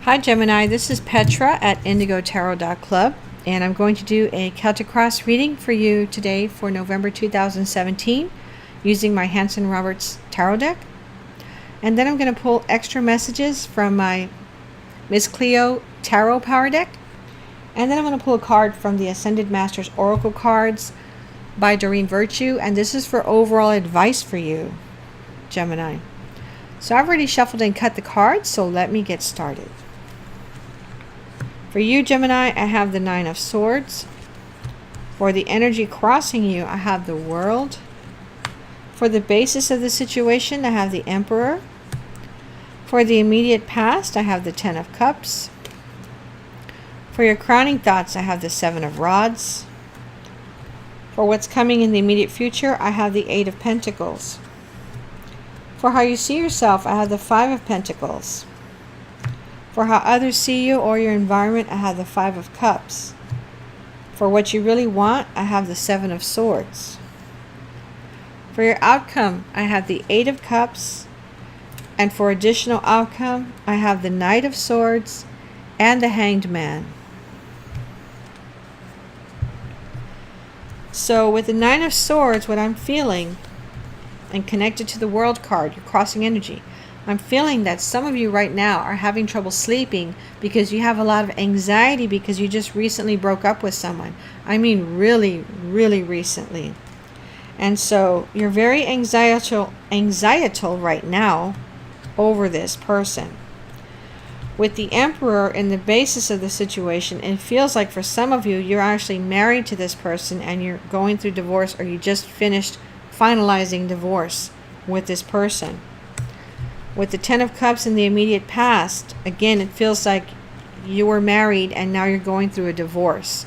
Hi Gemini, this is Petra at IndigoTarot.club, and I'm going to do a Celtic Cross reading for you today for November 2017 using my Hanson Roberts Tarot deck. And then I'm going to pull extra messages from my Miss Cleo Tarot Power deck. And then I'm going to pull a card from the Ascended Masters Oracle cards by Doreen Virtue, and this is for overall advice for you, Gemini. So I've already shuffled and cut the cards, so let me get started. For you, Gemini, I have the Nine of Swords. For the energy crossing you, I have the World. For the basis of the situation, I have the Emperor. For the immediate past, I have the Ten of Cups. For your crowning thoughts, I have the Seven of Rods. For what's coming in the immediate future, I have the Eight of Pentacles. For how you see yourself, I have the Five of Pentacles. For how others see you or your environment, I have the Five of Cups. For what you really want, I have the Seven of Swords. For your outcome, I have the Eight of Cups. And for additional outcome, I have the Knight of Swords and the Hanged Man. So with the Nine of Swords, what I'm feeling, and connected to the World card, your crossing energy, I'm feeling that some of you right now are having trouble sleeping because you have a lot of anxiety because you just recently broke up with someone. I mean really, really recently. And so you're very anxietal right now over this person. With the Emperor in the basis of the situation, it feels like for some of you, you're actually married to this person and you're going through divorce, or you just finished finalizing divorce with this person. With the Ten of Cups in the immediate past, again, it feels like you were married and now you're going through a divorce.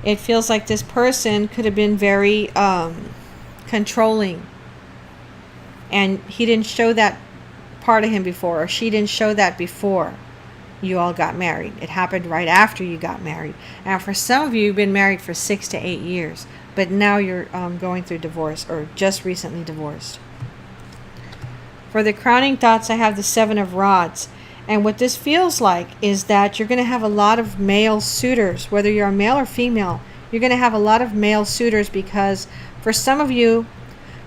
It feels like this person could have been very controlling, and he didn't show that part of him before, or she didn't show that before you all got married. It happened right after you got married. And for some of you, you've been married for 6 to 8 years, but now you're going through divorce, or just recently divorced. For the crowning thoughts, I have the Seven of Rods. And what this feels like is that you're going to have a lot of male suitors, whether you're a male or female. You're going to have a lot of male suitors because for some of you,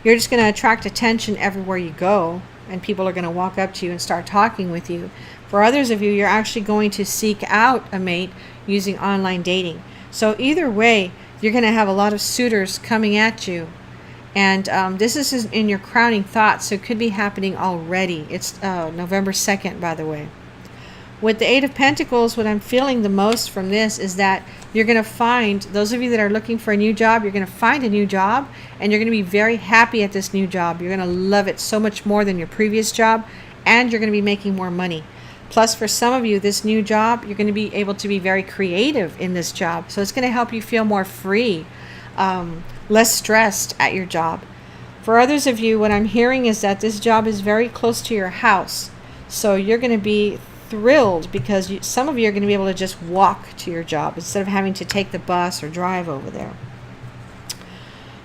you're just going to attract attention everywhere you go, and people are going to walk up to you and start talking with you. For others of you, you're actually going to seek out a mate using online dating. So either way, you're going to have a lot of suitors coming at you. And this is in your crowning thoughts, so it could be happening already. It's November 2nd, by the way. With the Eight of Pentacles, what I'm feeling the most from this is that you're going to find, those of you that are looking for a new job, you're going to find a new job, and you're going to be very happy at this new job. You're going to love it so much more than your previous job, and you're going to be making more money. Plus, for some of you, this new job, you're going to be able to be very creative in this job. So it's going to help you feel more free, less stressed at your job. For others of you, what I'm hearing is that this job is very close to your house. So you're going to be thrilled because some of you are going to be able to just walk to your job instead of having to take the bus or drive over there.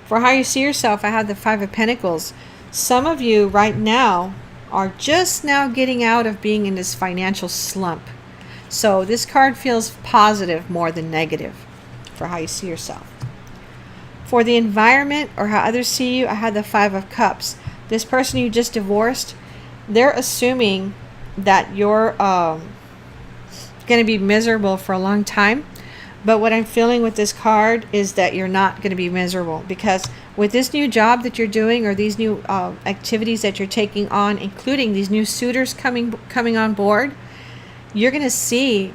For how you see yourself, I have the Five of Pentacles. Some of you right now are just now getting out of being in this financial slump. So this card feels positive more than negative for how you see yourself. For the environment or how others see you, I have the Five of Cups. This person you just divorced, they're assuming that you're going to be miserable for a long time. But what I'm feeling with this card is that you're not going to be miserable, because with this new job that you're doing, or these new activities that you're taking on, including these new suitors coming on board, you're going to see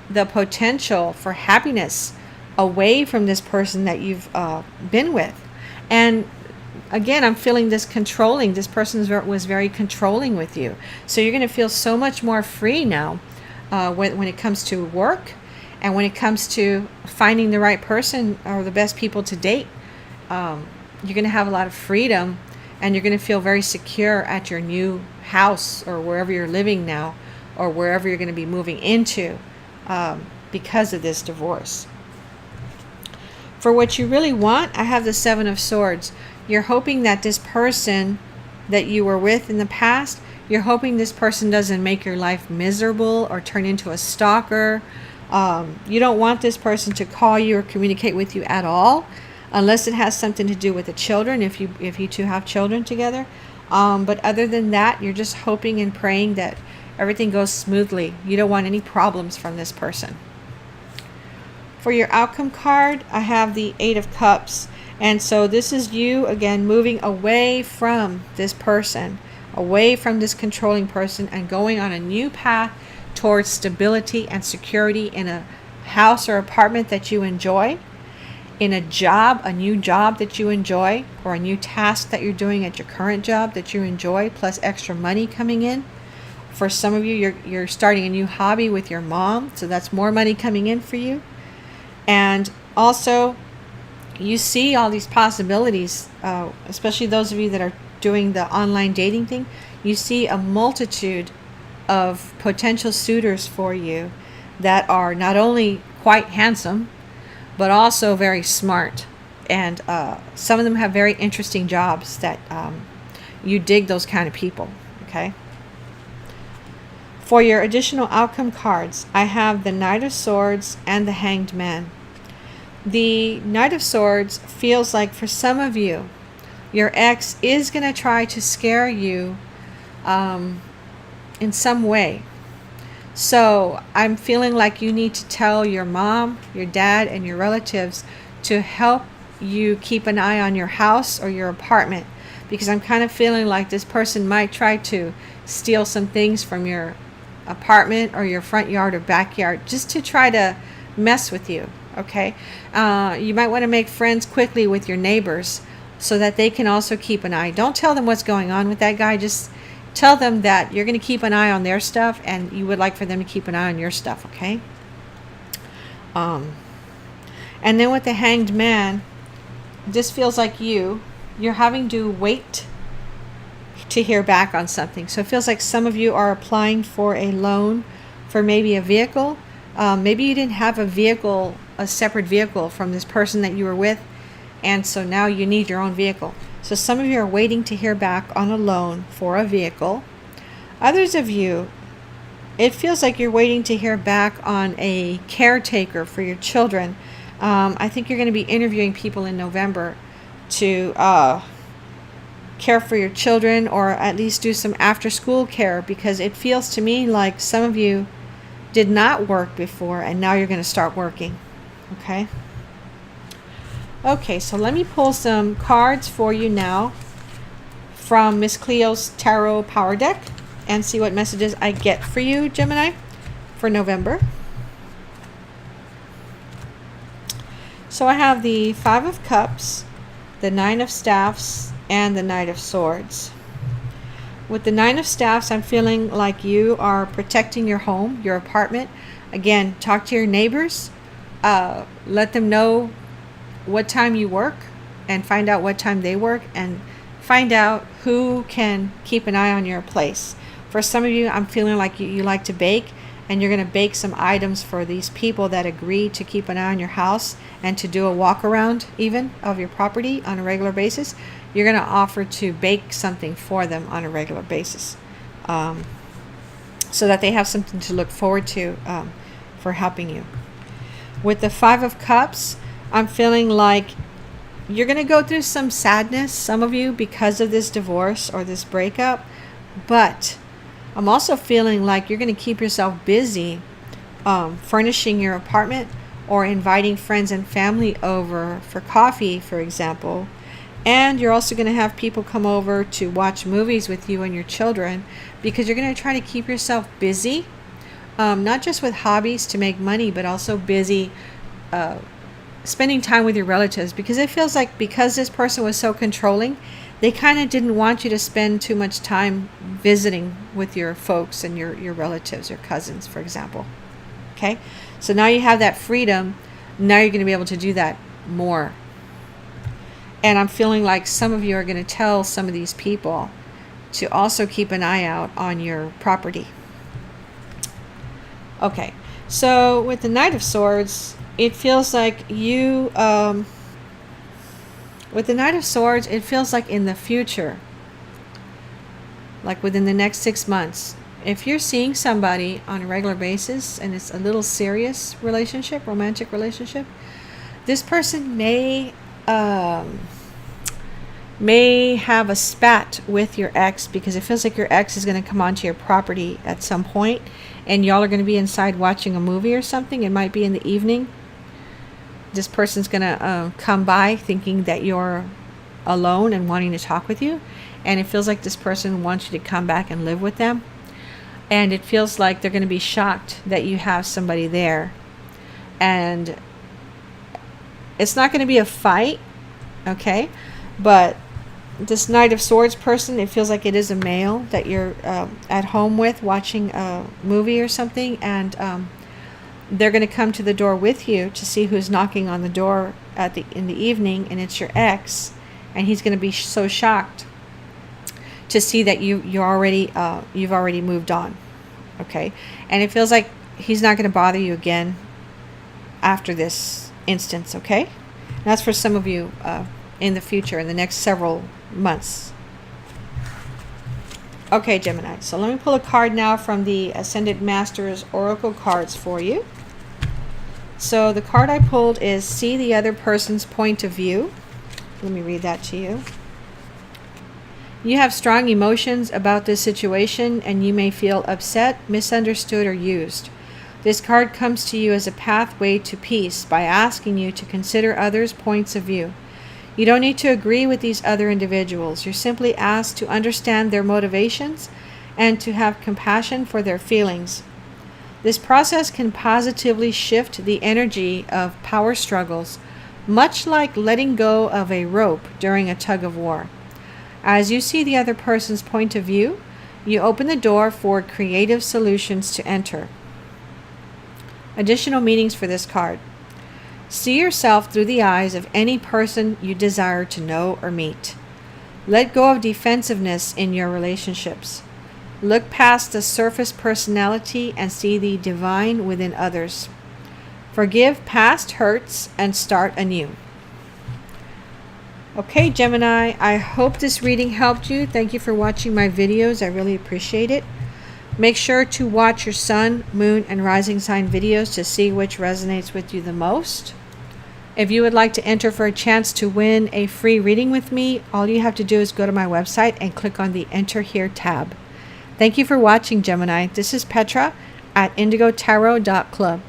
the potential for happiness away from this person that you've been with. And again, I'm feeling this controlling. This person was very controlling with you. So you're going to feel so much more free now when it comes to work, and when it comes to finding the right person or the best people to date. You're going to have a lot of freedom, and you're going to feel very secure at your new house, or wherever you're living now, or wherever you're going to be moving into because of this divorce. For what you really want, I have the Seven of Swords. You're hoping that this person that you were with in the past You're hoping this person doesn't make your life miserable or turn into a stalker. You don't want this person to call you or communicate with you at all, unless it has something to do with the children, if you two have children together. But other than that, you're just hoping and praying that everything goes smoothly. You don't want any problems from this person. For your outcome card, I have the 8 of Cups. And so this is you, again, moving away from this person, away from this controlling person, and going on a new path towards stability and security in a house or apartment that you enjoy, in a job, a new job that you enjoy, or a new task that you're doing at your current job that you enjoy, plus extra money coming in. For some of you, you're starting a new hobby with your mom, so that's more money coming in for you. And also, you see all these possibilities, especially those of you that are doing the online dating thing. You see a multitude of potential suitors for you that are not only quite handsome, but also very smart. And some of them have very interesting jobs that you dig those kind of people, okay? For your additional outcome cards, I have the Knight of Swords and the Hanged Man. The Knight of Swords feels like for some of you, your ex is going to try to scare you in some way. So I'm feeling like you need to tell your mom, your dad, and your relatives to help you keep an eye on your house or your apartment, because I'm kind of feeling like this person might try to steal some things from your apartment or your front yard or backyard just to try to mess with you. Okay, you might want to make friends quickly with your neighbors so that they can also keep an eye. Don't tell them what's going on with that guy. Just tell them that you're going to keep an eye on their stuff and you would like for them to keep an eye on your stuff, okay? And then with the Hanged Man, this feels like you're having to wait to hear back on something. So it feels like some of you are applying for a loan for maybe a vehicle. Maybe you didn't have a separate vehicle from this person that you were with, and so now you need your own vehicle. So some of you are waiting to hear back on a loan for a vehicle. Others of you, it feels like you're waiting to hear back on a caretaker for your children. I think you're going to be interviewing people in November to care for your children, or at least do some after-school care, because it feels to me like some of you did not work before and now you're going to start working. Okay, so let me pull some cards for you now from Miss Cleo's Tarot Power Deck and see what messages I get for you, Gemini, for November. So I have the 5 of Cups, the 9 of Staffs, and the Knight of Swords. With the 9 of Staffs, I'm feeling like you are protecting your home, your apartment. Again, talk to your neighbors. Let them know what time you work and find out what time they work, and find out who can keep an eye on your place. For some of you, I'm feeling like you like to bake, and you're going to bake some items for these people that agree to keep an eye on your house and to do a walk around even of your property on a regular basis. You're going to offer to bake something for them on a regular basis, so that they have something to look forward to for helping you. With the 5 of Cups, I'm feeling like you're going to go through some sadness, some of you, because of this divorce or this breakup. But I'm also feeling like you're going to keep yourself busy furnishing your apartment or inviting friends and family over for coffee, for example. And you're also going to have people come over to watch movies with you and your children, because you're going to try to keep yourself busy, not just with hobbies to make money, but also busy spending time with your relatives, because it feels like because this person was so controlling, they kind of didn't want you to spend too much time visiting with your folks and your relatives, your cousins, for example. Okay, so now you have that freedom. Now you're going to be able to do that more. And I'm feeling like some of you are going to tell some of these people to also keep an eye out on your property. Okay, so with the Knight of Swords, it feels like you, with the Knight of Swords, it feels like in the future, like within the next 6 months. If you're seeing somebody on a regular basis and it's a little serious relationship, romantic relationship, this person may have a spat with your ex, because it feels like your ex is going to come onto your property at some point, and y'all are going to be inside watching a movie or something. It might be in the evening. This person's going to come by thinking that you're alone and wanting to talk with you, and it feels like this person wants you to come back and live with them, and it feels like they're going to be shocked that you have somebody there. And it's not going to be a fight, okay? But this Knight of Swords person, it feels like it is a male that you're at home with watching a movie or something, and they're going to come to the door with you to see who's knocking on the door in the evening, and it's your ex, and he's going to be so shocked to see that you've already moved on, okay? And it feels like he's not going to bother you again after this instance, okay? And that's for some of you in the future, in the next several months. Okay, Gemini, so let me pull a card now from the Ascended Masters Oracle cards for you. So the card I pulled is See the Other Person's Point of View. Let me read that to you. You have strong emotions about this situation, and you may feel upset, misunderstood, or used. This card comes to you as a pathway to peace by asking you to consider others' points of view. You don't need to agree with these other individuals. You're simply asked to understand their motivations and to have compassion for their feelings. This process can positively shift the energy of power struggles, much like letting go of a rope during a tug of war. As you see the other person's point of view, you open the door for creative solutions to enter. Additional meanings for this card. See yourself through the eyes of any person you desire to know or meet. Let go of defensiveness in your relationships. Look past the surface personality and see the divine within others. Forgive past hurts and start anew. Okay, Gemini, I hope this reading helped you. Thank you for watching my videos. I really appreciate it. Make sure to watch your sun, moon, and rising sign videos to see which resonates with you the most. If you would like to enter for a chance to win a free reading with me, all you have to do is go to my website and click on the Enter Here tab. Thank you for watching, Gemini. This is Petra at IndigoTarot.club.